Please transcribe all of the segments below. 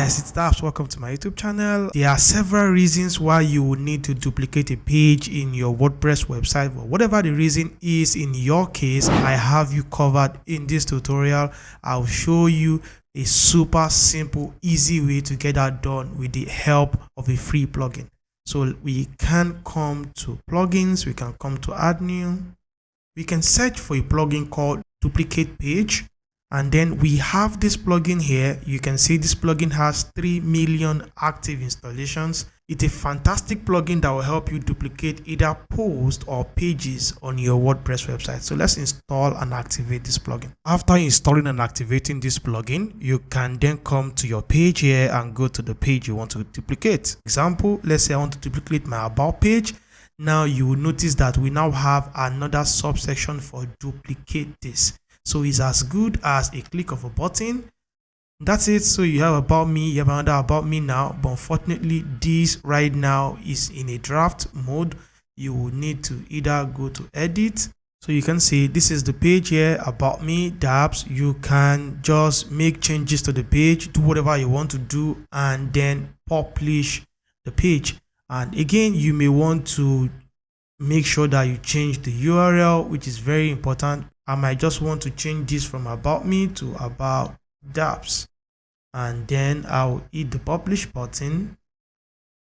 guys, it's Daps. Welcome to my YouTube channel. There are several reasons why you will need to duplicate a page in your WordPress website. But whatever the reason is in your case, I have you covered in this tutorial. I'll show you a super simple, easy way to get that done with the help of a free plugin. So we can come to plugins, we can come to add new. We can search for a plugin called duplicate page. And then we have this plugin here. You can see this plugin has 3 million active installations. It's a fantastic plugin that will help you duplicate either posts or pages on your WordPress website. So let's install and activate this plugin. After installing and activating this plugin, you can then come to your page here and go to the page you want to duplicate. Example, let's say I want to duplicate my about page. Now you will notice that we now have another subsection for duplicate this. So it's as good as a click of a button. That's it. So you have about me, you have another about me now, but unfortunately this right now is in a draft mode. You will need to either go to edit. So you can see this is the page here, about me, Daps. You can just make changes to the page, do whatever you want to do, and then publish the page. And again, you may want to make sure that you change the URL, which is very important. I might just want to change this from about me to about Daps, and then I'll hit the publish button,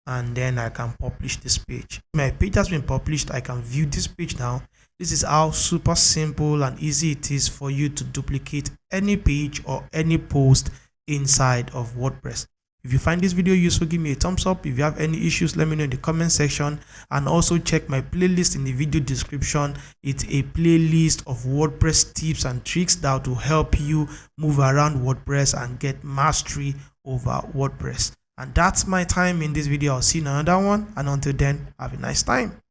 and then I can publish this page. My page has been published. I can view this page now. This is how super simple and easy it is for you to duplicate any page or any post inside of WordPress. If you find this video useful, give me a thumbs up. If you have any issues, let me know in the comment section, and also check my playlist in the video description. It's a playlist of WordPress tips and tricks that will help you move around WordPress and get mastery over WordPress. And that's my time in this video. I'll see you in another one, and until then, have a nice time.